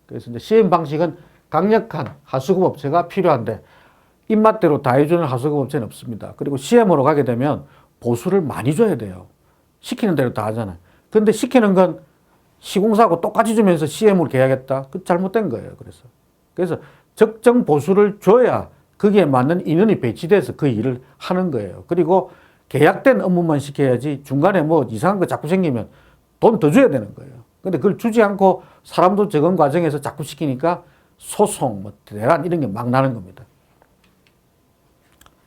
그래서 이제 시행 방식은 강력한 하수급 업체가 필요한데 입맛대로 다 해주는 하수급 업체는 없습니다. 그리고 CM으로 가게 되면 보수를 많이 줘야 돼요. 시키는 대로 다 하잖아요. 근데 시키는 건 시공사하고 똑같이 주면서 CM으로 계약했다. 그 잘못된 거예요. 그래서 적정 보수를 줘야 거기에 맞는 인원이 배치돼서 그 일을 하는 거예요. 그리고 계약된 업무만 시켜야지 중간에 뭐 이상한 거 자꾸 생기면 돈 더 줘야 되는 거예요. 근데 그걸 주지 않고 사람도 적응 과정에서 자꾸 시키니까 소송, 뭐 대란 이런 게 막 나는 겁니다.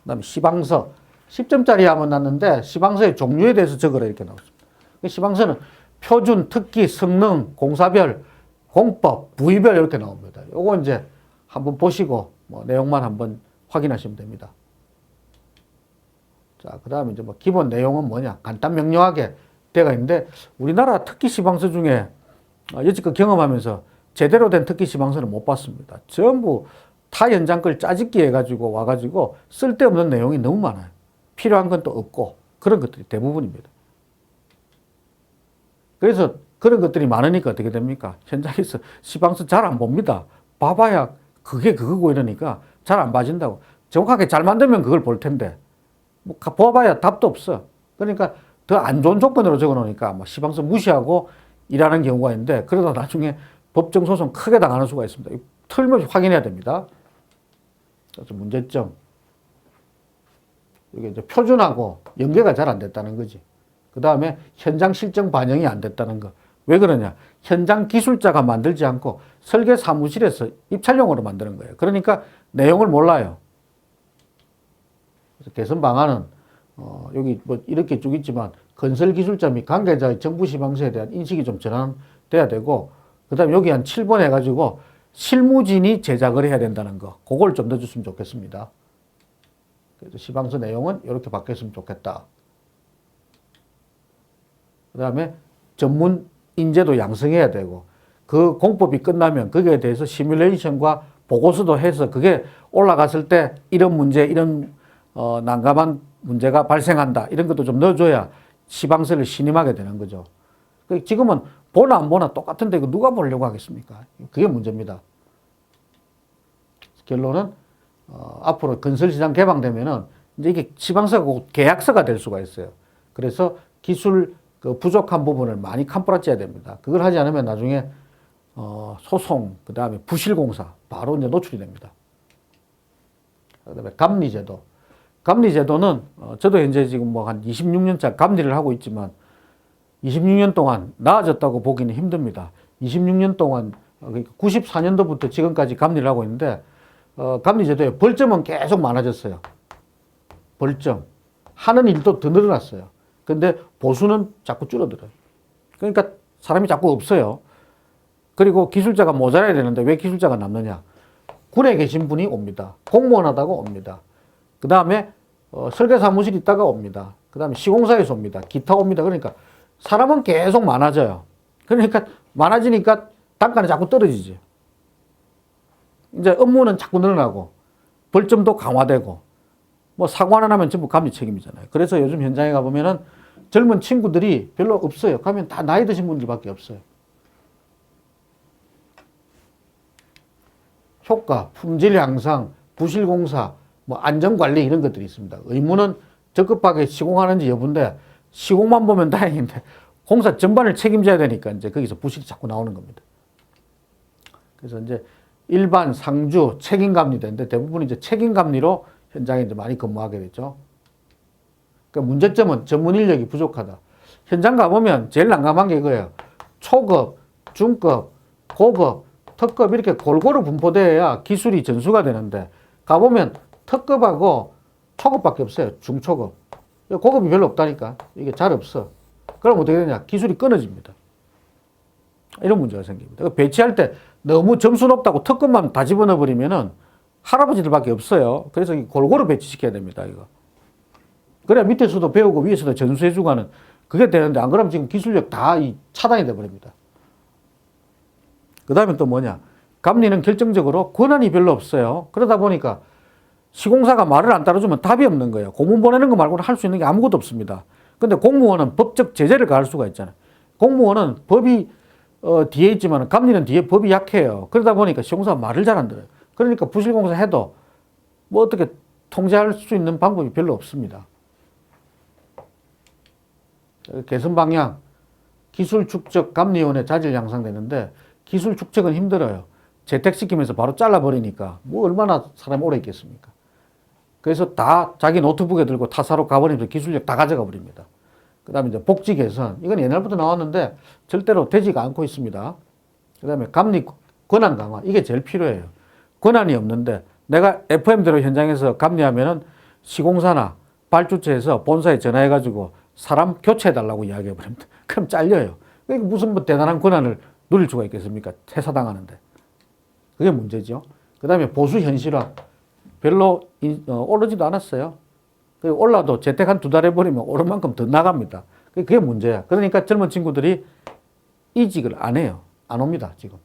그 다음에 시방서. 10점짜리 하면 났는데 시방서의 종류에 대해서 적으라 이렇게 나왔습니다. 시방서는 표준, 특기, 성능, 공사별, 공법, 부위별 이렇게 나옵니다. 요거 이제 한번 보시고 뭐 내용만 한번 확인하시면 됩니다. 자, 그 다음에 이제 뭐 기본 내용은 뭐냐. 간단 명료하게 되어 있는데 우리나라 특기 시방서 중에 여지껏 경험하면서 제대로 된 특기 시방서는 못 봤습니다. 전부 타 현장 걸 짜집기 해가지고 와가지고 쓸데없는 내용이 너무 많아요. 필요한 건 또 없고 그런 것들이 대부분입니다. 그래서 그런 것들이 많으니까 어떻게 됩니까? 현장에서 시방서 잘 안 봅니다. 봐봐야 그게 그거고 이러니까 잘 안 봐진다고. 정확하게 잘 만들면 그걸 볼 텐데 뭐 봐봐야 답도 없어. 그러니까 더 안 좋은 조건으로 적어놓으니까 뭐 시방서 무시하고 일하는 경우가 있는데 그러다 나중에 법정 소송 크게 당하는 수가 있습니다. 틀림없이 확인해야 됩니다. 그래서 문제점. 이게 이제 표준하고 연계가 잘 안 됐다는 거지. 그 다음에 현장 실정 반영이 안 됐다는 거. 왜 그러냐? 현장 기술자가 만들지 않고 설계 사무실에서 입찰용으로 만드는 거예요. 그러니까 내용을 몰라요. 그래서 개선 방안은 여기 뭐 이렇게 쭉 있지만 건설 기술자 및 관계자의 정부 시방서에 대한 인식이 좀 전환돼야 되고 그 다음에 여기 한 7번 해가지고 실무진이 제작을 해야 된다는 거. 그걸 좀 넣어줬으면 좋겠습니다. 그래서 시방서 내용은 이렇게 바뀌었으면 좋겠다. 그 다음에 전문 인재도 양성해야 되고 그 공법이 끝나면 거기에 대해서 시뮬레이션과 보고서도 해서 그게 올라갔을 때 이런 문제, 이런 난감한 문제가 발생한다. 이런 것도 좀 넣어줘야 시방서를 신임하게 되는 거죠. 지금은 보나 안 보나 똑같은데 이거 누가 보려고 하겠습니까? 그게 문제입니다. 결론은 앞으로 건설시장 개방되면은 이제 이게 시방서가 곧 계약서가 될 수가 있어요. 그래서 기술 그 부족한 부분을 많이 캄뿌라째야 됩니다. 그걸 하지 않으면 나중에 소송, 그 다음에 부실공사 바로 이제 노출이 됩니다. 그 다음에 감리제도. 감리제도는 저도 현재 지금 뭐 한 26년차 감리를 하고 있지만 26년 동안 나아졌다고 보기는 힘듭니다. 26년 동안 94년도부터 지금까지 감리를 하고 있는데 감리제도에 벌점은 계속 많아졌어요. 벌점. 하는 일도 더 늘어났어요. 근데 보수는 자꾸 줄어들어요. 그러니까 사람이 자꾸 없어요. 그리고 기술자가 모자라야 되는데 왜 기술자가 남느냐. 군에 계신 분이 옵니다. 공무원 하다가 옵니다. 그 다음에 설계사무실 있다가 옵니다. 그 다음에 시공사에서 옵니다. 기타 옵니다. 그러니까 사람은 계속 많아져요. 그러니까 많아지니까 단가는 자꾸 떨어지죠. 이제 업무는 자꾸 늘어나고 벌점도 강화되고 뭐 사고 하나 나면 전부 감리 책임이잖아요. 그래서 요즘 현장에 가보면은 젊은 친구들이 별로 없어요. 가면 다 나이 드신 분들밖에 없어요. 효과, 품질 향상, 부실공사, 뭐 안전관리 이런 것들이 있습니다. 의무는 적급하게 시공하는지 여부인데 시공만 보면 다행인데 공사 전반을 책임져야 되니까 이제 거기서 부실이 자꾸 나오는 겁니다. 그래서 이제 일반 상주 책임감리인데 대부분 이제 책임감리로 현장에 이제 많이 근무하게 되죠. 그러니까 문제점은 전문 인력이 부족하다. 현장 가보면 제일 난감한 게 이거예요. 초급, 중급, 고급, 특급 이렇게 골고루 분포되어야 기술이 전수가 되는데 가보면 특급하고 초급밖에 없어요. 중초급. 고급이 별로 없다니까. 이게 잘 없어. 그럼 어떻게 되냐. 기술이 끊어집니다. 이런 문제가 생깁니다. 배치할 때 너무 점수 높다고 특급만 다 집어넣어 버리면은 할아버지들밖에 없어요. 그래서 골고루 배치시켜야 됩니다. 이거. 그래야 밑에서도 배우고 위에서도 전수해주고 하는 그게 되는데 안 그러면 지금 기술력 다 차단이 돼 버립니다. 그 다음에 또 뭐냐. 감리는 결정적으로 권한이 별로 없어요. 그러다 보니까 시공사가 말을 안 따라주면 답이 없는 거예요. 공문 보내는 거 말고는 할 수 있는 게 아무것도 없습니다. 근데 공무원은 법적 제재를 가할 수가 있잖아요. 공무원은 법이 뒤에 있지만 감리는 뒤에 법이 약해요. 그러다 보니까 시공사가 말을 잘 안 들어요. 그러니까 부실공사 해도 뭐 어떻게 통제할 수 있는 방법이 별로 없습니다. 개선 방향, 기술 축적 감리원의 자질 향상되는데 기술 축적은 힘들어요. 재택시키면서 바로 잘라버리니까 뭐 얼마나 사람이 오래 있겠습니까? 그래서 다 자기 노트북에 들고 타사로 가버리면서 기술력 다 가져가 버립니다. 그 다음에 이제 복지 개선. 이건 옛날부터 나왔는데 절대로 되지가 않고 있습니다. 그 다음에 감리 권한 강화. 이게 제일 필요해요. 권한이 없는데 내가 FM대로 현장에서 감리하면은 시공사나 발주처에서 본사에 전화해가지고 사람 교체해달라고 이야기해버립니다. 그럼 잘려요. 그러니까 무슨 뭐 대단한 권한을 누릴 수가 있겠습니까? 퇴사당하는데. 그게 문제죠. 그 다음에 보수 현실화. 별로 오르지도 않았어요. 올라도 재택 한 2달 해버리면 오른 만큼 더 나갑니다. 그게 문제야. 그러니까 젊은 친구들이 이직을 안 해요. 안 옵니다, 지금.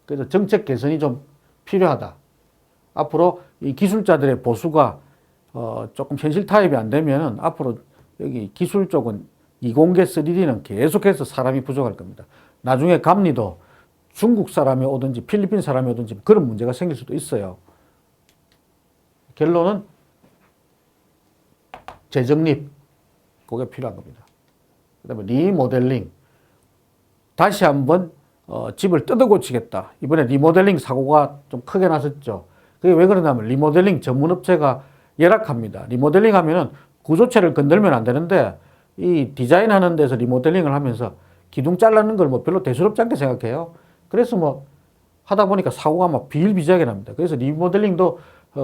그래서 정책 개선이 좀 필요하다. 앞으로 이 기술자들의 보수가 조금 현실 타협이 안 되면은 앞으로 여기 기술 쪽은 이공계 3D는 계속해서 사람이 부족할 겁니다. 나중에 감리도 중국 사람이 오든지 필리핀 사람이 오든지 그런 문제가 생길 수도 있어요. 결론은 재정립, 그게 필요한 겁니다. 그 다음에 리모델링. 다시 한번 집을 뜯어 고치겠다. 이번에 리모델링 사고가 좀 크게 났었죠. 그게 왜 그러냐면 리모델링 전문업체가 열악합니다. 리모델링 하면은 구조체를 건들면 안 되는데 이 디자인하는 데서 리모델링을 하면서 기둥 잘라는 걸 뭐 별로 대수롭지 않게 생각해요. 그래서 뭐 하다 보니까 사고가 막 비일비재하게 납니다. 그래서 리모델링도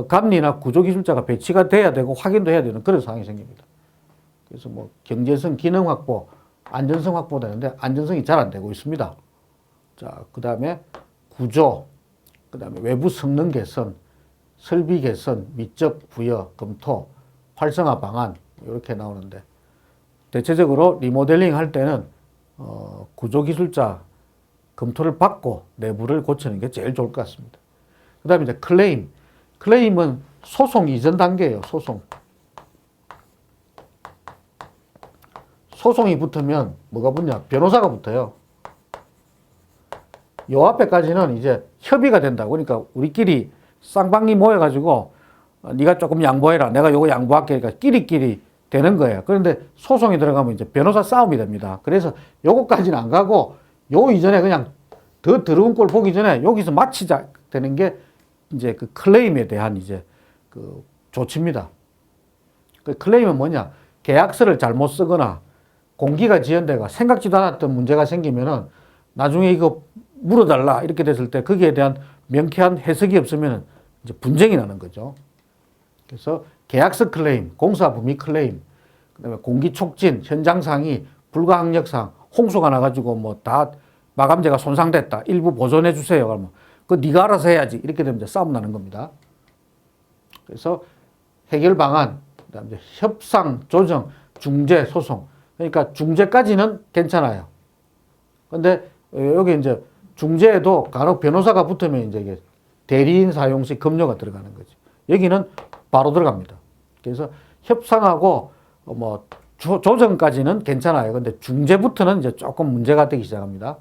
감리나 구조기술자가 배치가 돼야 되고 확인도 해야 되는 그런 상황이 생깁니다. 그래서 뭐 경제성, 기능 확보, 안전성 확보되는데 안전성이 잘 안 되고 있습니다. 자, 그 다음에 구조, 그 다음에 외부 성능 개선, 설비 개선, 미적 부여, 검토, 활성화 방안 이렇게 나오는데 대체적으로 리모델링 할 때는 구조기술자 검토를 받고 내부를 고치는 게 제일 좋을 것 같습니다. 그 다음에 이제 클레임. 클레임은 소송 이전 단계예요. 소송. 소송이 붙으면 뭐가 붙냐? 변호사가 붙어요. 요 앞에까지는 이제 협의가 된다고. 그러니까 우리끼리 쌍방이 모여가지고 네가 조금 양보해라. 내가 요거 양보할게. 그러니까 끼리끼리 되는 거예요. 그런데 소송이 들어가면 이제 변호사 싸움이 됩니다. 그래서 요거까지는 안 가고 요 이전에 그냥 더 더러운 꼴 보기 전에 여기서 마치자 되는 게 이제 그 클레임에 대한 이제 그 조치입니다. 그 클레임은 뭐냐? 계약서를 잘못 쓰거나 공기가 지연되고 생각지도 않았던 문제가 생기면은 나중에 이거 물어달라 이렇게 됐을 때 거기에 대한 명쾌한 해석이 없으면 이제 분쟁이 나는 거죠. 그래서 계약서 클레임, 공사 범위 클레임, 그다음에 공기 촉진, 현장 상의, 불가항력상, 홍수가 나가지고 뭐 다 마감재가 손상됐다. 일부 보존해 주세요. 그러면 그 네가 알아서 해야지. 이렇게 되면 이제 싸움 나는 겁니다. 그래서 해결 방안, 그다음에 협상, 조정, 중재, 소송. 그러니까 중재까지는 괜찮아요. 근데 여기 이제 중재에도 간혹 변호사가 붙으면 이제 이게 대리인 사용 시 급료가 들어가는 거지. 여기는 바로 들어갑니다. 그래서 협상하고 뭐 조정까지는 괜찮아요. 근데 중재부터는 이제 조금 문제가 되기 시작합니다.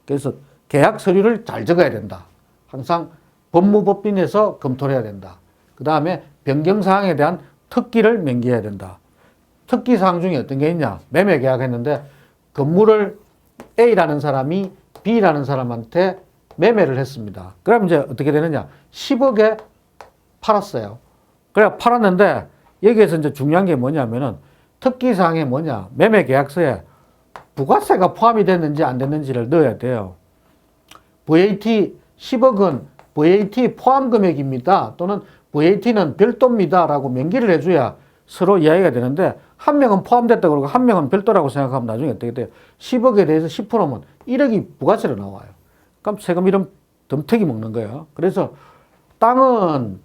그래서 계약 서류를 잘 적어야 된다. 항상 법무법인에서 검토를 해야 된다. 그 다음에 변경사항에 대한 특기를 명기해야 된다. 특기사항 중에 어떤 게 있냐. 매매 계약했는데 건물을 A라는 사람이 B라는 사람한테 매매를 했습니다. 그럼 이제 어떻게 되느냐. 10억에 팔았어요. 그래 팔았는데 여기에서 이제 중요한 게 뭐냐면은 특기사항에 뭐냐. 매매 계약서에 부가세가 포함이 됐는지 안 됐는지를 넣어야 돼요. VAT 10억은 VAT 포함 금액입니다. 또는 VAT는 별도입니다. 라고 명기를 해줘야 서로 이야기가 되는데 한 명은 포함됐다 그러고 한 명은 별도라고 생각하면 나중에 어떻게 돼요? 10억에 대해서 10%면 1억이 부가세로 나와요. 그럼 세금 이런 덤태기 먹는 거예요. 그래서 땅은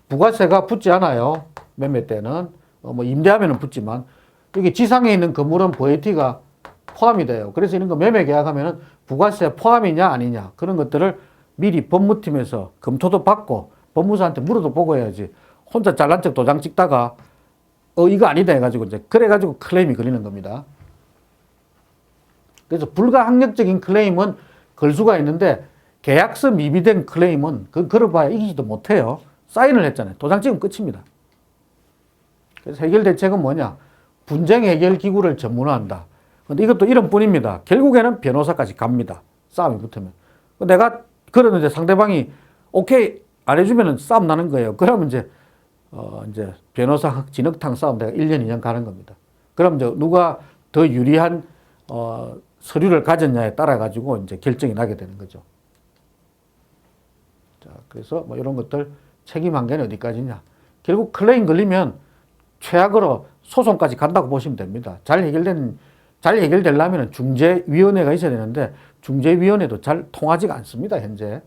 부가세가 붙지 않아요. 매매 때는. 뭐 임대하면 붙지만 여기 지상에 있는 건물은 VAT가 포함이 돼요. 그래서 이런 거 매매 계약하면은 부가세 포함이냐 아니냐 그런 것들을 미리 법무팀에서 검토도 받고 법무사한테 물어도 보고 해야지. 혼자 잘난 척 도장 찍다가 이거 아니다 해가지고 이제 그래가지고 클레임이 걸리는 겁니다. 그래서 불가항력적인 클레임은 걸 수가 있는데 계약서 미비된 클레임은 걸어봐야 이기지도 못해요. 사인을 했잖아요. 도장 찍으면 끝입니다. 그래서 해결 대책은 뭐냐? 분쟁 해결 기구를 전문화한다. 근데 이것도 이름뿐입니다. 결국에는 변호사까지 갑니다. 싸움이 붙으면. 내가 그러는데 상대방이 오케이 안 해주면 싸움 나는 거예요. 그러면 이제 변호사 진흙탕 싸움 내가 1년, 2년 가는 겁니다. 그럼 이제 누가 더 유리한 서류를 가졌냐에 따라 가지고 이제 결정이 나게 되는 거죠. 자, 그래서 뭐 이런 것들 책임 한계는 어디까지냐? 결국 클레임 걸리면 최악으로 소송까지 간다고 보시면 됩니다. 잘 해결되려면 중재위원회가 있어야 되는데 중재위원회도 잘 통하지가 않습니다, 현재.